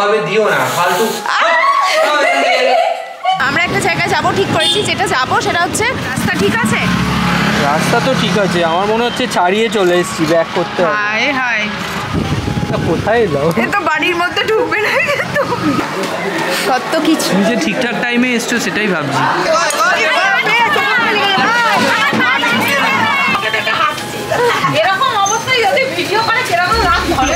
ভাবে দিও না, ফালতু। আমরা একটা জায়গায় যাবো ঠিক করেছি, যেটা যাবো সেটা হচ্ছে রাস্তা ঠিক আছে? রাস্তা তো ঠিক আছে, আমার মনে হচ্ছে ছাড়িয়ে চলে এসেছি, ব্যাক করতে হবে। হায় হায়, কোথায় যাও? এ তো বাড়ির মধ্যে ঢুকবে না কিন্তু। কত কিছু তুমি যে ঠিকঠাক টাইমে এসছো সেটাই ভাবছি। এরকম অবস্থায় যদি ভিডিও করে সেরকম রাত ধরে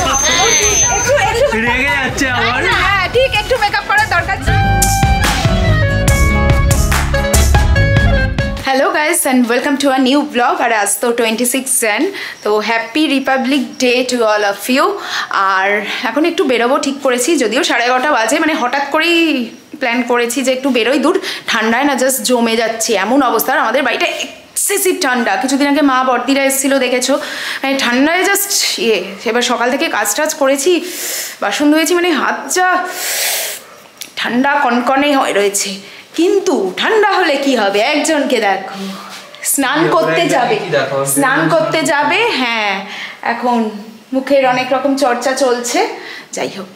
একটু রেগে যাচ্ছে আমার। হ্যাঁ ঠিক, একটু মেকআপ করার দরকার। Hello guys and welcome to a new blog. और आज तो 26 जैन, तो happy republic day to all of you. और এখন একটু বেরোবো ঠিক করেছি, যদিও 11:30 বাজে, মানে হঠাৎ করেই প্ল্যান করেছি যে একটু বেরোই দূর। ঠান্ডায় না জাস্ট জমে যাচ্ছে এমন অবস্থা। আর আমাদের বাড়িটা এক্সেসিভ ঠান্ডা, কিছুদিন আগে মা বড়দিরা এসেছিলো দেখেছো, মানে ঠান্ডায় জাস্ট এবার সকাল থেকে কাজ টাজ করেছি, বাসন ধুয়েছি, মানে হাত যা ঠান্ডা কনকনে হয়ে রয়েছে। কিন্তু ঠান্ডা হলে কি হবে, একজনকে দেখো স্নান করতে যাবে, হ্যাঁ এখন মুখের অনেক রকম চর্চা চলছে। যাই হোক,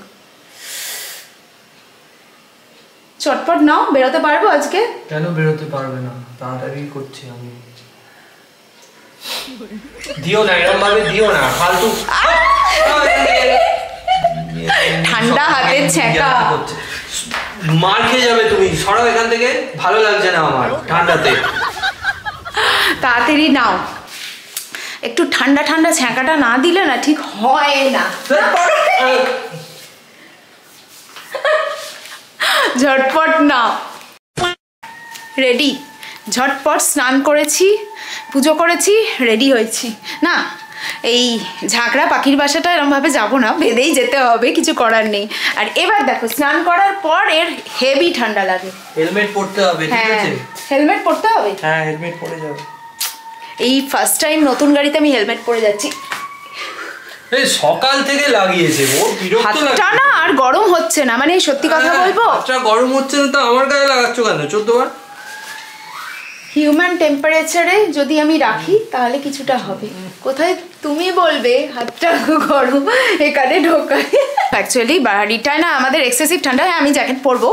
চটপট নাও, বেরোতে পারবো আজকে? কেন বেরোতে পারবে না, তাড়াতাড়ি করছি আমি। দিও না, এরকম ভাবে দিও না, ফালতু। ঠান্ডা হাতের ছ্যাঁকা, মার খেয়ে যাবে তুমি, সরাও এখান থেকে, ভালো লাগছে না আমার ঠান্ডাতে। তাড়াতাড়ি নাও, একটু ঠান্ডা ঠান্ডা ছ্যাঁকাটা না দিলে না ঠিক হয় না। ঝটপট নাও, রেডি, ঝটপট স্নান করেছি, পুজো করেছি, রেডি হয়েছি। না এই ঝাঁকড়া পাখির বাসাটা এরমভাবে যাবো না, বেঁধেই যেতে হবে, কিছু করার নেই। আর এবার দেখো স্নান করার পর এর হেভি ঠান্ডা লাগে। হেলমেট পরতে হবে, ঠিক আছে? হেলমেট পরতে হবে, হ্যাঁ হেলমেট পরে যাবে। এই ফার্স্ট টাইম নতুন গাড়িতে আমি হেলমেট পরে যাচ্ছি। এই সকাল থেকে লাগিয়েছে, ও বিরক্ত লাগছে না। আর গরম হচ্ছে না, মানে সত্যি কথা বলবো, আচ্ছা গরম হচ্ছে না তো আমার গায়ে লাগাচ্ছ কেন 14 বার? হিউম্যান টেম্পারেচারে যদি আমি রাখি তাহলে কিছুটা হবে। কোথায় তুমি বলবে হাতটা গরম এখানে ঢোকায়। অ্যাকচুয়ালি বাড়িটায় না আমাদের এক্সেসিভ ঠান্ডা, হ্যাঁ আমি জ্যাকেট পরবো।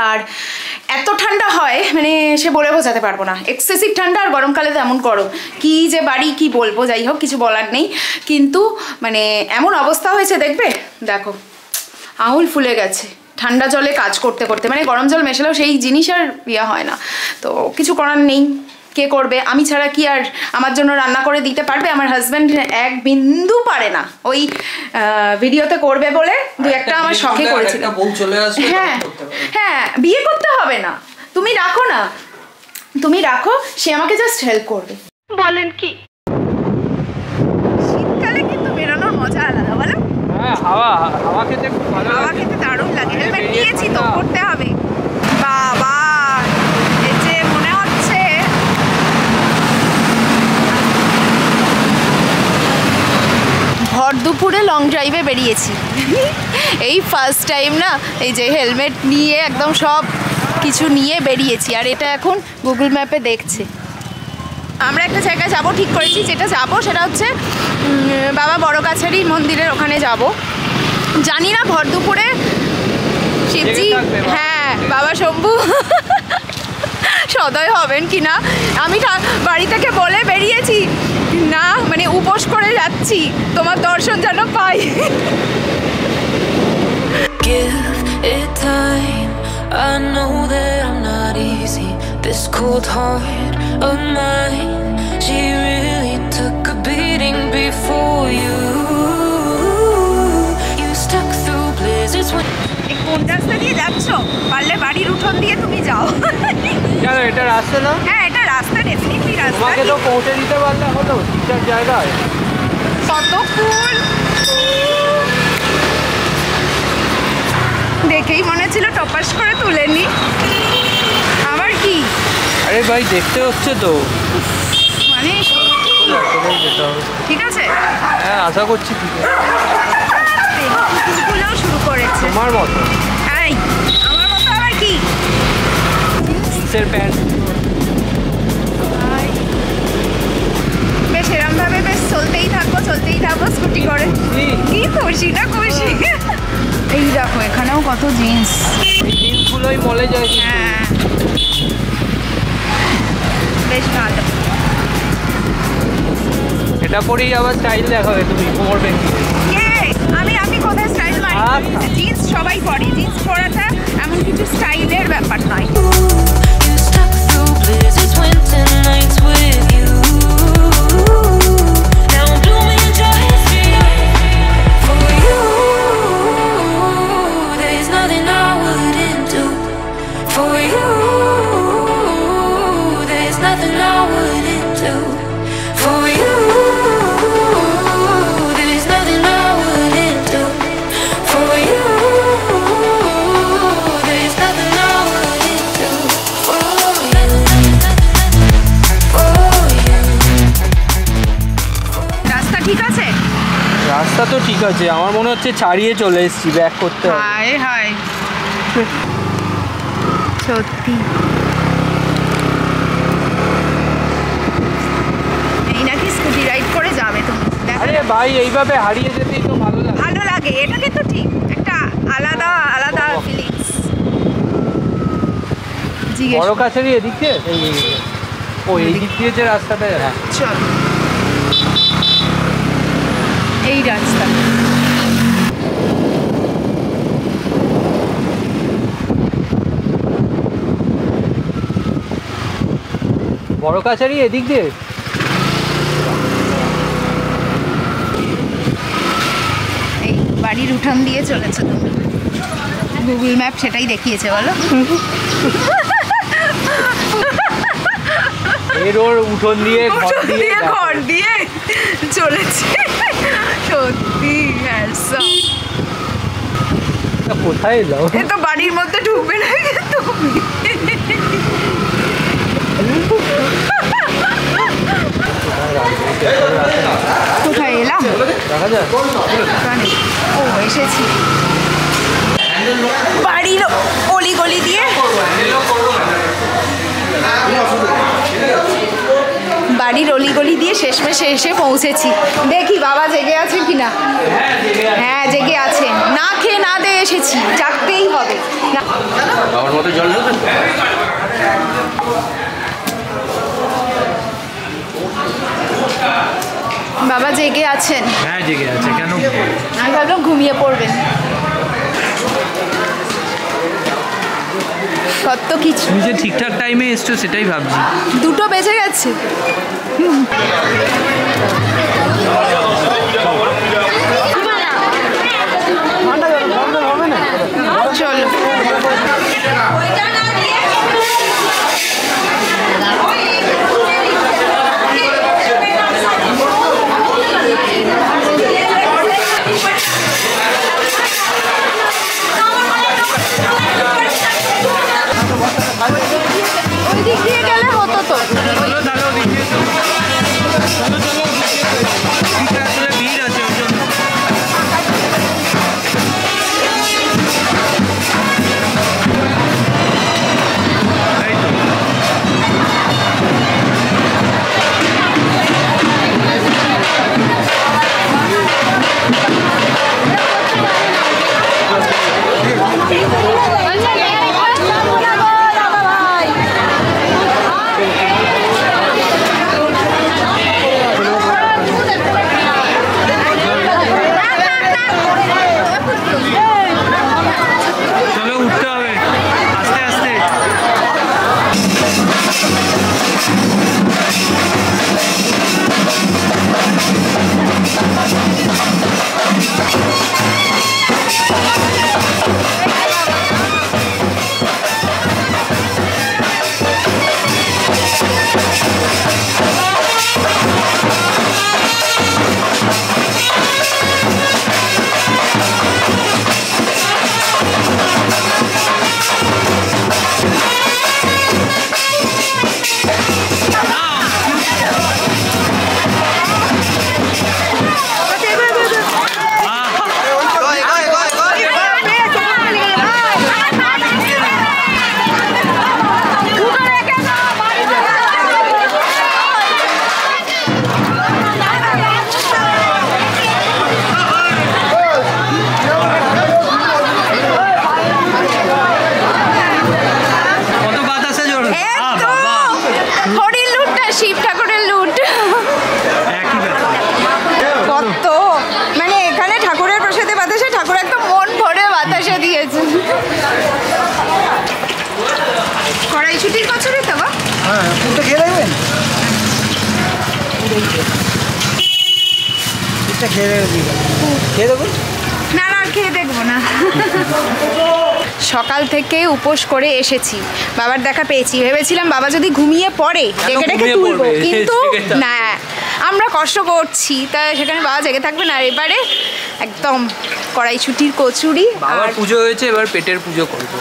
আর এত ঠান্ডা হয় মানে সে বলে বোঝাতে পারবো না, এক্সেসিভ ঠান্ডা। আর গরমকালে তো এমন গরম, কি যে বাড়ি কি বলবো, যাই হোক কিছু বলার নেই। কিন্তু মানে এমন অবস্থা হয়েছে, দেখবে দেখো আঙুল ফুলে গেছে ঠান্ডা জলে কাজ করতে করতে, মানে গরম জল মেশালেও সেই জিনিস আর ইয়ে হয় না। তো কিছু করার নেই, কে করবে? আমি ছাড়া কি আর আমার জন্য রান্না করে দিতে পারবে? আমার হাজব্যান্ড এক বিন্দু পারে না, ওই ভিডিওতে করবে বলে দু একটা আমার শখে করেছিল। হ্যাঁ হ্যাঁ, বিয়ে করতে হবে না, তুমি রাখো না, তুমি রাখো, সে আমাকে জাস্ট হেল্প করবে। বলেন কি? শীতকালে কিন্তু বেরোনোর মজা আলাদা, বলো? হ্যাঁ, হাওয়া খেতে খুব ভালো লাগে, হাওয়া খেতে দারুণ লাগে। হেলমেট নিয়েছি তো, করতে হবে। বাবা এই যে মনে হচ্ছে ভর দুপুরে লং ড্রাইভে বেরিয়েছি। এই ফার্স্ট টাইম না, এই যে হেলমেট নিয়ে একদম সব কিছু নিয়ে বেরিয়েছি। আর এটা এখন গুগল ম্যাপে দেখছে। আমরা একটা জায়গায় যাব ঠিক করেছি, যেটা যাবো সেটা হচ্ছে বাবা বড় কাছারি মন্দিরের ওখানে যাব। জানি না ভর দুপুরে শিবজি, হ্যাঁ বাবা শম্ভু সদয় হবেন কি না। আমি বাড়ি থেকে বলে বেরিয়েছি, না মানে উপোস করে যাচ্ছি, তোমার দর্শন যেন পাই। Give it time, I know that I'm not easy. This cold heart of mine, she really took a beating before you. You stuck through blizzards when কোন রাস্তা দিয়ে যাচ্ছ? পারলে বাড়ির উঠোন দিয়ে তুমি যাও। কেন, এটা রাস্তা না? হ্যাঁ এটা রাস্তা, ডেফিনেটলি রাস্তা। তোমাকে তো পৌঁছে দিতে পারলে হলো ঠিকঠাক জায়গায়। কত ফুল দেখেই মনে ছিল টপাস করে তুলে নি। আবার কি? আরে ভাই দেখতে হচ্ছে তো, মানে ঠিক আছে, হ্যাঁ আশা করছি ঠিক আছে। ফুলগুলোও শুরু করেছে তোমার মতো। এই আমার মতো আবার কি? জিন্সের প্যান্ট। বেশ এরমভাবে বেশ চলতেই থাকবো স্কুটি করে। কি খুশি না খুশি। এই দেখো এখানেও কত জিন্স। এই জিন্সগুলোই মলে যায়। হ্যাঁ বেশ ভালো। এটা পরেই আবার স্টাইল দেখাবে তুমি কোমর বেঁধে। আমি কোথায় স্টাইল মারি? জিন্স সবাই পরে, জিন্স পরাটা এমন কিছু স্টাইলের ব্যাপার নয়। You stuck through blizzards, winter nights with you. Now I'm blooming just for you. There's nothing I wouldn't do for you. There's nothing I wouldn't do for you. There's nothing I wouldn't do for you. There's nothing I wouldn't do for you. For you. রাস্তা ঠিক আছে? রাস্তা তো ঠিক আছে, আমার মনে হচ্ছে ছাড়িয়ে চলে এসেছি, ব্যাক করতে হবে। হায় হায় সত্যি। এই নাকি স্কুটি রাইড করে যাবে তুমি? আরে ভাই এইভাবে হারিয়ে যেতেই তো ভালো লাগে। ভালো লাগে, এটা কিন্তু ঠিক একটা আলাদা আলাদা ফিলিংস। বড় কাছারি এদিক দিয়ে ও এই দিক দিয়ে যে রাস্তাটা। হ্যাঁ চল এই রাস্তা। বড় কাছারি এদিক দিয়ে। এই বাড়ির উঠান দিয়ে চলেছো তুমি, গুগল ম্যাপ সেটাই দেখিয়েছে বলো। এর ওর উঠোন দিয়ে ঘর দিয়ে চলেছে। সত্যি হ্যান্ডসাম। কোথায় এলাম? এ তো বাড়ির মধ্যে ঢুকবে না কিন্তু। কোথায় এলাম দেখা যায়। ও এসেছি বাড়ির অলিগলি দিয়ে। বাড়ির অলিগলি দিয়ে শেষমেশে এসে পৌঁছেছি। দেখি বাবা জেগে আছে কিনা। হ্যাঁ জেগে আছে, না খেয়ে না দিয়ে এসেছি, জাগতেই হবে। বাবার মতো জল দেবে। বাবা জেগে আছেন? হ্যাঁ জেগে আছে। কেন? আমি ভাবলাম ঘুমিয়ে পড়বেন। কত কিছু। তুমি যে ঠিকঠাক টাইমে এসছো সেটাই ভাবছি। 2টো বেজে গেছে। চলো ওই দিক দিয়ে গেলে হতো তো। ভিড় আছে ওই জন্য। কড়াইশুটির কচুরি তো গো? হ্যাঁ, পুরটা খেয়ে দেখবেন? পুরটা খেয়ে দেখবেন? খেয়ে দেখুন। না না, আর খেয়ে দেখবো না। সকাল থেকে উপোস করে এসেছি, বাবার দেখা পেয়েছি, ভেবেছিলাম বাবা যদি ঘুমিয়ে পড়ে ডেকে ডেকে ঘুমিয়ে তুলবো, পড়বে, কিন্তু জেগে থাকবে। না, আমরা কষ্ট করছি তাই সেখানে বাবা জেগে থাকবে না। এবারে একদম কড়াইশুটির কচুরি বাবার আর পুজো হয়েছে, এবার পেটের পুজো করবো।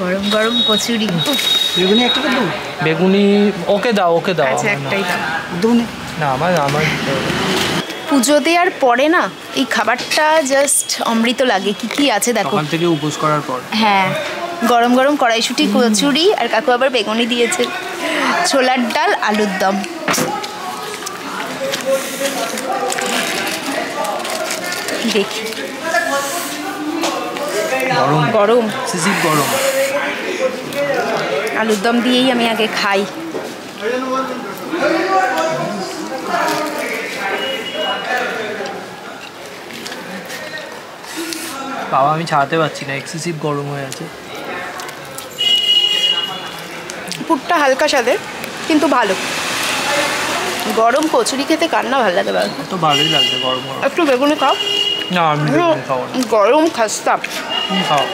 গরম গরম কচুরি। বেগুনি একটা তো দেবো? বেগুনি ওকে দাও, ওকে দাও। আচ্ছা, আমার না। একটাই দাও। দেবো না? না, আমার দিতে হবে। পুজো দেওয়ার পরে না এই খাবারটা জাস্ট অমৃত লাগে। কি কি আছে দেখো। সকাল থেকে উপোস করার পর হ্যাঁ, গরম গরম কড়াইশুটি কচুরি, আর কাকু আবার বেগুনি দিয়েছে, ছোলার ডাল, আলুর দম। দেখি গরম গরম সিসিপ গরম। আলুর দম দিয়েই আমি আগে খাই। বাবা, আমি ছাড়াতে পারছি না, এক্সেসিভ গরম হয়ে আছে। পুরটা হালকা স্বাদের কিন্তু ভালো। গরম কচুরি খেতে কার না ভালো লাগে বল? তো ভালোই লাগছে গরম গরম। একটু বেগুনি খাও। না, আমি বেগুনি খাবো না। গরম খাস্তা। তুমি খাও।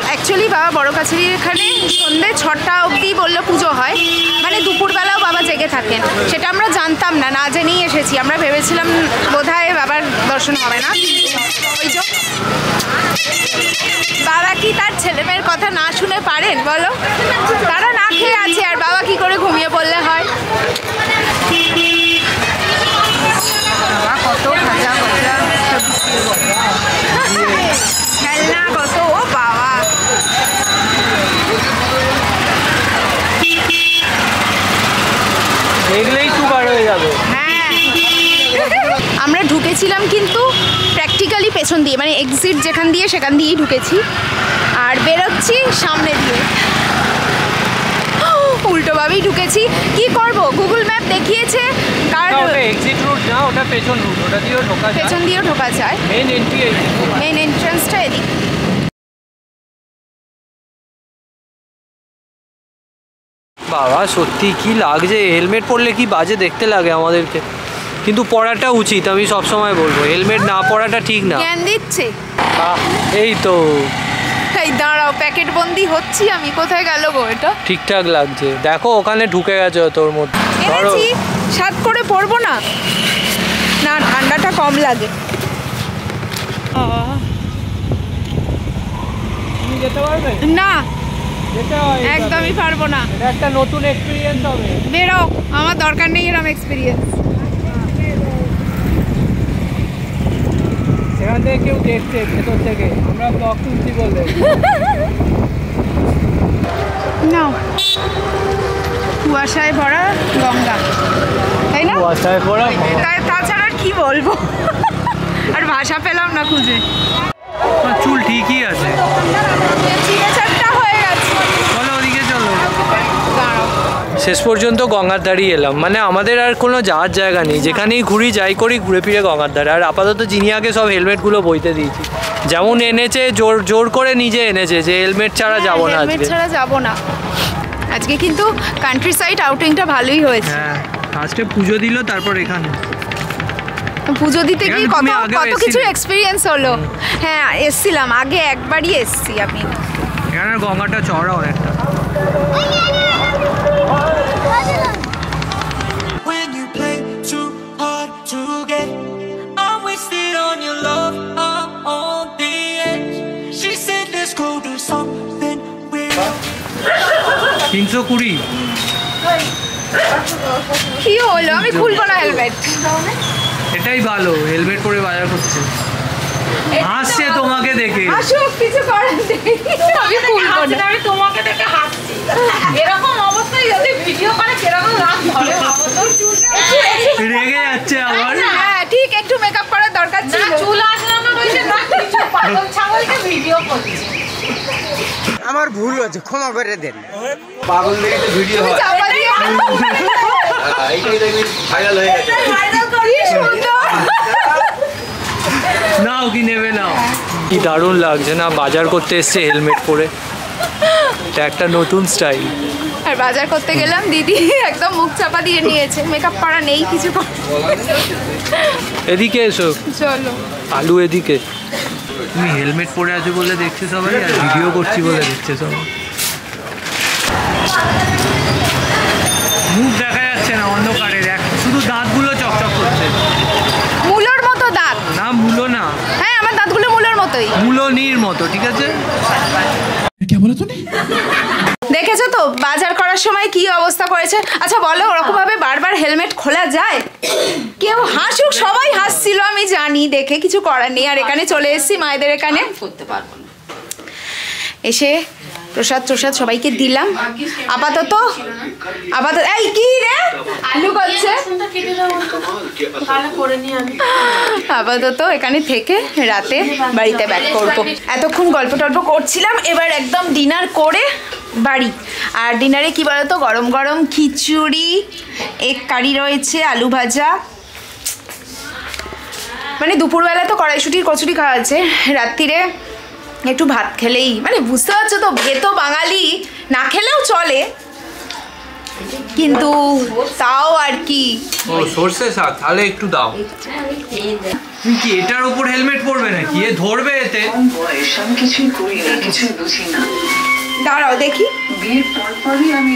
অ্যাকচুয়ালি বাবা বড় কাছারির এখানে সন্ধ্যে 6টা অবধি বললো পুজো হয়, মানে দুপুরবেলাও বাবা জেগে থাকেন। সেটা আমরা জানতাম না, না জেনেই এসেছি। আমরা ভেবেছিলাম বোধহয় বাবার দর্শন হবে না। ওই যে বাবা কি তার ছেলেমেয়ের কথা না শুনে পারেন বলো? তারা না খেয়ে আছে, আর বাবা কি করে ঘুমিয়ে পড়লে হয়? বাবা কত ভাজা ভাজা খেলনা, কত, ও বাবা। দেখলেই সুগার হয়ে যাবে। হ্যাঁ, আমরা ঢুকেছিলাম কিন্তু প্র্যাকটিক্যালি পেছন দিয়ে, মানে এক্সিট যেখান দিয়ে সেখান দিয়েই ঢুকেছি, আর বেরোচ্ছি সামনে দিয়ে। উল্টোভাবেই ঢুকেছি। কি করব, গুগল ম্যাপ দেখিয়েছে কার ওটা এক্সিট রুট না, ওটা পেছন রুট, ওটা দিয়েও ঢোকা যায়। পেছন দিয়েও ঢোকা যায়। মেইন এন্ট্রি এই। মেইন এন্ট্রান্সটা এদিক। বাবা, সত্যি কি লাগছে, হেলমেট পরলে কি বাজে দেখতে লাগে আমাদেরকে, কিন্তু পরাটা উচিত। আমি সব সময় বলবো হেলমেট না পরাটা ঠিক না। জ্ঞান দিচ্ছে। এই তো এই দাঁড়াও, প্যাকেট বন্দি হচ্ছি আমি। কোথায় গেল গো এটা? ঠিকঠাক লাগছে, দেখো ওখানে ঢুকে গেছে তোর মধ্যে। ধরো, এনেছি, সাত করে পরবো না, না ঠান্ডাটা কম লাগে। তুমি যেতে পারবে না, যেতে হয়, একদমই পারবো না। এটা একটা নতুন এক্সপেরিয়েন্স হবে। বেরো, আমার দরকার নেই এরকম এক্সপিরিয়েন্স। সেখান থেকে কেউ দেখছে ভেতর থেকে, আমরা ব্লগ তুলছি বলে। নাও, কুয়াশায় ভরা গঙ্গা, তাই না? কুয়াশায় পড়া। তাছাড়া আর কি বলবো, আর ভাষা পেলাম না খুঁজে। চুল ঠিকই আছে, চিড়েচারটা হয়ে গেছে। চলো ওদিকে চলো। দাঁড়াও, শেষ পর্যন্ত গঙ্গার ধারেই এলাম, মানে আমাদের আর কোনো যাওয়ার জায়গা নেই, যেখানেই ঘুরি যাই করি ঘুরে ফিরে গঙ্গার ধারে। আর আপাতত জিনিয়াকে সব হেলমেটগুলো বইতে দিয়েছি, যেমন এনেছে জোর করে নিজে এনেছে যে হেলমেট ছাড়া যাবো না হেলমেট আজকে। ছাড়া যাবো না আজকে। কিন্তু কান্ট্রি সাইড আউটিংটা ভালোই হয়েছে। হ্যাঁ, আজকে পুজো দিল, তারপর এখানে পুজো দিতে গিয়ে এখানে কত তুমি আগেও কত কিছু এসেছিলে? এক্সপিরিয়েন্স হলো। হ্যাঁ, এসছিলাম আগে, একবারই এসছি আমি। এখানে গঙ্গাটা চওড়া অনেকটা। When you play too hard to get, I'm wasted on your love, I'm on the edge. She said let's go do something weird. 320। কি হলো, আমি খুলবো না হেলমেট। এটাই ভালো, হেলমেট পরে বাজার করছে, হাসছে তোমাকে দেখে। আসুক, কিছু করার নেই, আমি খুলবো না। আমি তোমাকে দেখে হাসছি। এরকম অবস্থায় যদি ভিডিও করে কিরকম রাগ ধরে ভাবো তো। রেগে যাচ্ছে আবার। হ্যাঁ ঠিক, একটু মেকআপ করার দরকার না, ছিল। চুল আসলে না কইছে না, কিছু পাগল ছাগলকে ভিডিও করছে। আমার ভুল হয়েছে, ক্ষমা করে দেন। পাগলদেরকে ভিডিও হয়, চাপা দিয়ে এইটাই দেখবি ভাইরাল হয়ে গেছে। কি সুন্দর। নাও কি নেবে নাও। কি দারুণ লাগছে না বাজার করতে এসছে হেলমেট পরে, এটা একটা নতুন স্টাইল। আর বাজার করতে গেলাম, দিদি একদম মুখ চাপা দিয়ে নিয়েছে, মেকআপ করা নেই কিছু। এদিকে এসো, চলো আলু এদিকে। তুমি হেলমেট পরে আছো বলে দেখছে সবাই, আর ভিডিও করছি বলে দেখছে সবাই। মুখ দেখা যাচ্ছে না অন্ধকারে, শুধু দাঁতগুলো চকচক করছে। মূলোর মতো দাঁত না মূলো না, হ্যাঁ আমার দাঁতগুলো মূলোর মতোই, মূলনির মতো, ঠিক আছে। দেখেছো তো বাজার করার সময় কি অবস্থা করেছে। আচ্ছা বলো, ওরকম ভাবে বারবার হেলমেট খোলা যায়? কেউ হাসুক, সবাই হাসছিল আমি জানি, দেখে কিছু করার নেই। আর এখানে চলে এসেছি মায়েদের এখানে, করতে পারবো না। এসে প্রসাদ সবাইকে দিলাম। আপাতত এই কি রে আলু করছে, আপাতত এখানে থেকে রাতে বাড়িতে ব্যাক করবো। এতক্ষণ গল্প টল্প করছিলাম, এবার একদম ডিনার করে বাড়ি। আর ডিনারে কি বলতো, গরম গরম খিচুড়ি, এগ কারি রয়েছে, আলু ভাজা। মানে দুপুরবেলা তো কড়াইশুটির কচুরি খাওয়া আছে, রাত্রিরে একটু ভাত খেলেই, মানে বুঝতে পারছো তো, ভেতো বাঙালি না খেলেও চলে, কিন্তু তাও আর কি। ও সর্ষে শাক, তাহলে একটু দাও। তুমি কি এটার উপর হেলমেট পরবে নাকি? এ ধরবে এতে? আমি কিছুই করি না, কিছুই বুঝি না। দাঁড়াও দেখি, বিয়ের পরপরই আমি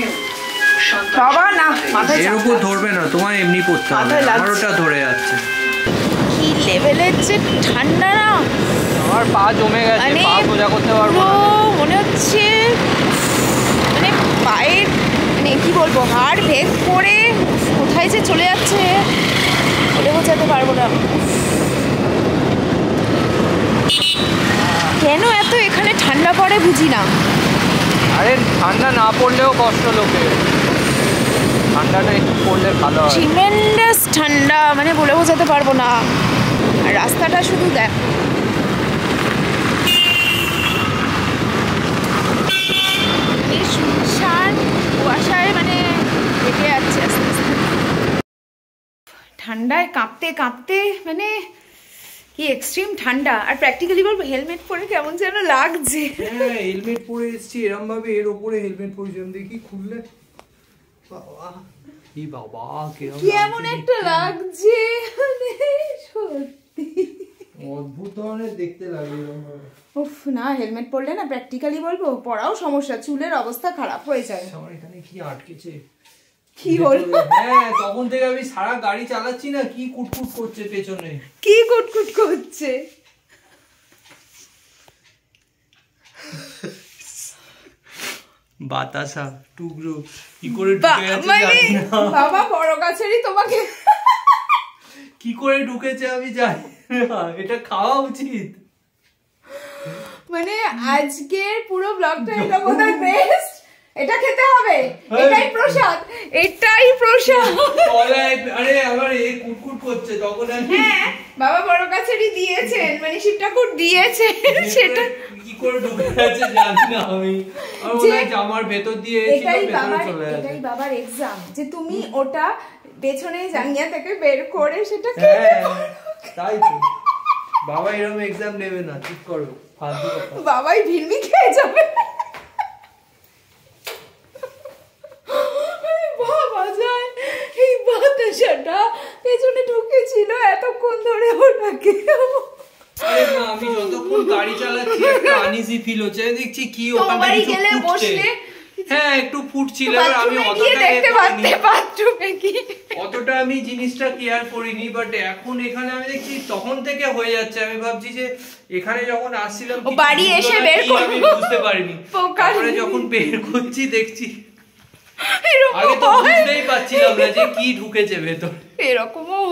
বাবা না মাথায় এর উপর ধরবে না, তোমার এমনি পড়তে হবে। মাথায় লাগছে। আমার ওটা ধরে যাচ্ছে। কি লেভেলের যে ঠান্ডা না, আমার পা জমে গেছে, মানে পা সোজা করতে পারবো না। মনে হচ্ছে মানে পায়ের মানে কি বলবো, হাড় ভেদ করে কোথায় যে চলে যাচ্ছে বলে বোঝাতে পারবো না। কেন এত এখানে ঠান্ডা পড়ে বুঝি না। আরে ঠান্ডা না পড়লেও কষ্ট লোকের, ঠান্ডাটা একটু পড়লে ভালো হয়। ট্রিমেন্ডাস ঠান্ডা, মানে বলে বোঝাতে পারবো না। আর রাস্তাটা শুধু দেখ, শুনশান কুয়াশায় মানে হেঁটে যাচ্ছে আস্তে আস্তে, ঠান্ডায় কাঁপতে কাঁপতে, মানে কি এক্সট্রিম ঠান্ডা। আর প্র্যাকটিক্যালি বলবো হেলমেট পরে কেমন যেন লাগছে। হ্যাঁ হেলমেট পরে এসেছি এরম ভাবে, এর উপরে হেলমেট পরেছিলাম, দেখি খুললে বাবা, কি বাবা কেমন একটা লাগছে, মানে সত্যি অদ্ভুত ধরনের দেখতে লাগে এরম ভাবে। উফ না, হেলমেট পরলে না প্র্যাকটিক্যালি বলবো পড়াও সমস্যা, চুলের অবস্থা খারাপ হয়ে যায়। আমার এখানে কি আটকেছে, কি বলবো? হ্যাঁ তখন থেকে আমি সারা গাড়ি চালাচ্ছি না, কি কুটকুট করছে পেছনে, কি কুটকুট করছে? বাতাসা টুকরো কি করে ঢুকে গেছে জানি না। বাবা বড় গাছেরই তোমাকে কি করে ঢুকেছে আমি জানি না, এটা খাওয়া উচিত। মানে আজকের পুরো ব্লগটা এটা বোধহয় বেস্ট, এটা খেতে হবে, এটাই প্রসাদ, এটাই প্রসাদ। আরে আমার এই কুটকুট করছে তখন আমি, হ্যাঁ বাবা বড় গাছেরই দিয়েছেন, মানে শিব ঠাকুর দিয়েছেন, সেটা কি করে ঢুকে গেছে জানি না আমি। আমার জামার ভেতর দিয়ে এটাই বাবার এক্সাম, যে তুমি ওটা পেছনে জাঙ্গিয়া থেকে বের করে সেটা খেতে পারো। তাই তো বাবা এরকম এক্সাম নেবে না, ঠিক করো, ফালতু কথা। বাবাই ভিড়মি খেয়ে যাবে। বাবা যায় এই বাতাসাটা পেছনে ঢুকেছিল এতক্ষণ ধরে ওটাকে। আরে না, আমি যতক্ষণ গাড়ি চালাচ্ছি একটা আনইজি ফিল হচ্ছে, দেখছি কি ওখানে কিছু ফুটছে। হ্যাঁ একটু ফুটছিল, আমি অতটা আমি জিনিসটা কেয়ার করিনি, বাট এখন এখানে আমি দেখছি তখন থেকে হয়ে যাচ্ছে। আমি ভাবছি যে এখানে যখন আসছিলাম বাড়ি এসে বের করব, আমি বুঝতে পারিনি, তারপরে যখন বের করছি দেখছি, আগে তো বুঝতেই পারছিলাম না যে কি ঢুকেছে ভেতর। এরকমও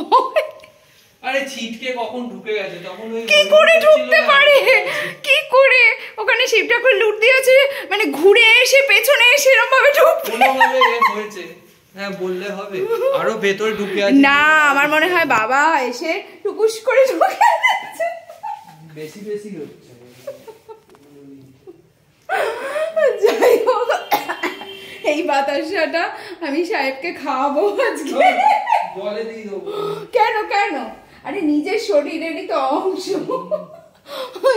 আরে ছিটকে কখন ঢুকে গেছে, তখন কি করে ঢুকতে পারে, কি করে ওখানে শিব ঠাকুর লুট দিয়েছে, মানে ঘুরে এসে পেছনে এসে এরকম ভাবে ঢুকতে হয়েছে। হ্যাঁ বললে হবে, আরো ভেতরে ঢুকে আছে না, আমার মনে হয় বাবা এসে টুকুস করে ঢুকে গেছে, বেশি বেশি হচ্ছে। যাই হোক এই বাতাসাটা আমি সাহেবকে খাওয়াবো আজকে। জলে দিয়ে দেবো। কেন কেন আরে নিজের শরীরেরই তো অংশ,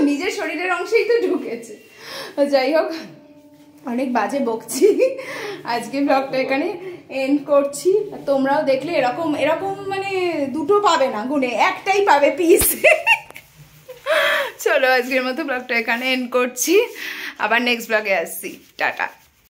নিজের শরীরের অংশেই তো ঢুকেছে। যাই হোক, অনেক বাজে বকছি, আজকে ব্লগটা এখানে এন্ড করছি। তোমরাও দেখলে এরকম এরকম মানে দুটো পাবে না, গুনে একটাই পাবে পিস। চলো আজকের মতো ব্লগটা এখানে এন্ড করছি, আবার নেক্সট ব্লগে আসছি, টাটা।